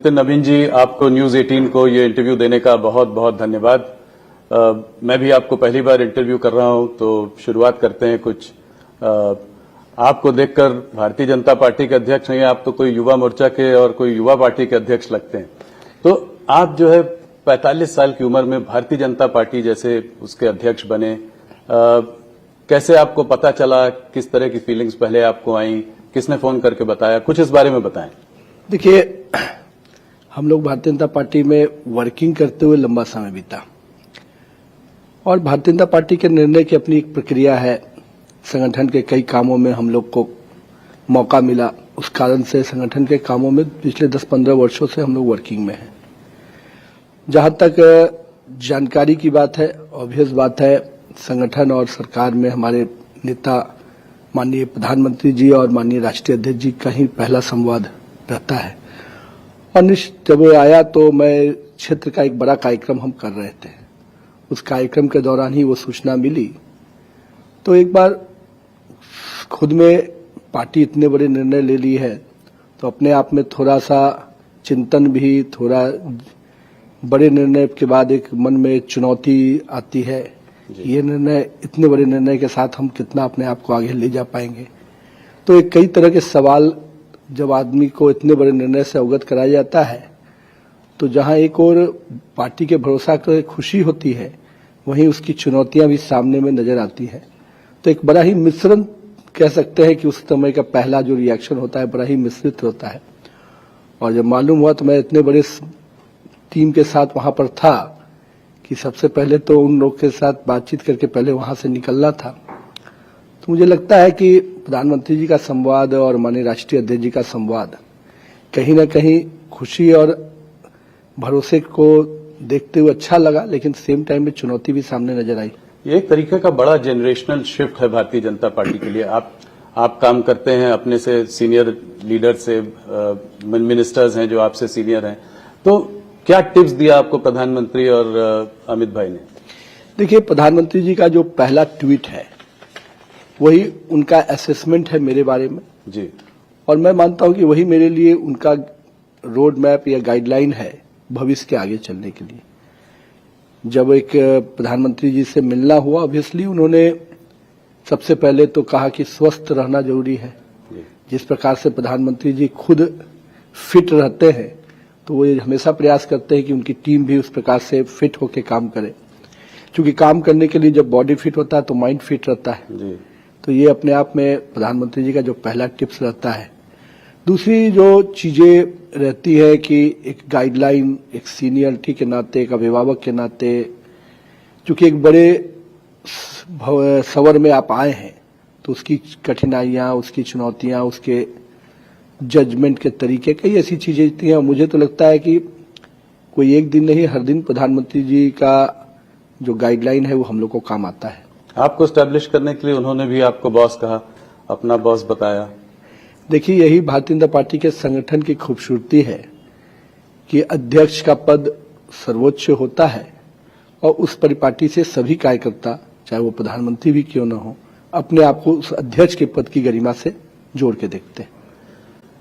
तो नवीन जी, आपको न्यूज 18 को ये इंटरव्यू देने का बहुत बहुत धन्यवाद। मैं भी आपको पहली बार इंटरव्यू कर रहा हूं, तो शुरुआत करते हैं कुछ। आपको देखकर भारतीय जनता पार्टी के अध्यक्ष नहीं, आप तो कोई युवा मोर्चा के और कोई युवा पार्टी के अध्यक्ष लगते हैं। तो आप जो है 45 साल की उम्र में भारतीय जनता पार्टी जैसे उसके अध्यक्ष बने। कैसे आपको पता चला, किस तरह की फीलिंग्स पहले आपको आई, किसने फोन करके बताया, कुछ इस बारे में बताएं। देखिए, हम लोग भारतीय जनता पार्टी में वर्किंग करते हुए लंबा समय बीता और भारतीय जनता पार्टी के निर्णय की अपनी एक प्रक्रिया है। संगठन के कई कामों में हम लोग को मौका मिला, उस कारण से संगठन के कामों में पिछले 10-15 वर्षों से हम लोग वर्किंग में हैं। जहां तक जानकारी की बात है, ऑब्वियस बात है, संगठन और सरकार में हमारे नेता माननीय प्रधानमंत्री जी और माननीय राष्ट्रीय अध्यक्ष जी का ही पहला संवाद रहता है। और जब वो आया तो मैं क्षेत्र का एक बड़ा कार्यक्रम हम कर रहे थे, उस कार्यक्रम के दौरान ही वो सूचना मिली। तो एक बार खुद में पार्टी इतने बड़े निर्णय ले ली है तो अपने आप में थोड़ा सा चिंतन भी, थोड़ा बड़े निर्णय के बाद एक मन में चुनौती आती है। ये निर्णय, इतने बड़े निर्णय के साथ हम कितना अपने आप को आगे ले जा पाएंगे। तो एक कई तरह के सवाल जब आदमी को इतने बड़े निर्णय से अवगत कराया जाता है, तो जहां एक और पार्टी के भरोसा कर खुशी होती है, वहीं उसकी चुनौतियां भी सामने में नजर आती है। तो एक बड़ा ही मिश्रण कह सकते हैं कि उस समय का पहला जो रिएक्शन होता है बड़ा ही मिश्रित होता है। और जब मालूम हुआ तो मैं इतने बड़े टीम के साथ वहां पर था कि सबसे पहले तो उन लोग के साथ बातचीत करके पहले वहां से निकलना था। तो मुझे लगता है कि प्रधानमंत्री जी का संवाद और माननीय राष्ट्रीय अध्यक्ष जी का संवाद कहीं न कहीं खुशी और भरोसे को देखते हुए अच्छा लगा, लेकिन सेम टाइम में चुनौती भी सामने नजर आई। ये एक तरीके का बड़ा जनरेशनल शिफ्ट है भारतीय जनता पार्टी के लिए। आप काम करते हैं अपने से सीनियर लीडर से, मिनिस्टर्स हैं जो आपसे सीनियर हैं, तो क्या टिप्स दिया आपको प्रधानमंत्री और अमित भाई ने? देखिए, प्रधानमंत्री जी का जो पहला ट्वीट है वही उनका असेसमेंट है मेरे बारे में जी, और मैं मानता हूं कि वही मेरे लिए उनका रोड मैप या गाइडलाइन है भविष्य के आगे चलने के लिए। जब एक प्रधानमंत्री जी से मिलना हुआ, ऑब्वियसली उन्होंने सबसे पहले तो कहा कि स्वस्थ रहना जरूरी है। जिस प्रकार से प्रधानमंत्री जी खुद फिट रहते हैं, तो वो हमेशा प्रयास करते हैं कि उनकी टीम भी उस प्रकार से फिट होकर काम करे, क्योंकि काम करने के लिए जब बॉडी फिट होता है तो माइंड फिट रहता है जी। तो ये अपने आप में प्रधानमंत्री जी का जो पहला टिप्स रहता है। दूसरी जो चीजें रहती है कि एक गाइडलाइन, एक सीनियरिटी के नाते, एक अभिभावक के नाते, क्योंकि एक बड़े सवर में आप आए हैं तो उसकी कठिनाइयां, उसकी चुनौतियां, उसके जजमेंट के तरीके, कई ऐसी चीजें थी। मुझे तो लगता है कि कोई एक दिन नहीं, हर दिन प्रधानमंत्री जी का जो गाइडलाइन है वो हम लोग को काम आता है। आपको स्टैब्लिश करने के लिए उन्होंने भी आपको बॉस कहा, अपना बॉस बताया। देखिए, यही भारतीय जनता पार्टी के संगठन की खूबसूरती है कि अध्यक्ष का पद सर्वोच्च होता है और उस परिपाटी से सभी कार्यकर्ता, चाहे वो प्रधानमंत्री भी क्यों न हो, अपने आप को उस अध्यक्ष के पद की गरिमा से जोड़ के देखते हैं।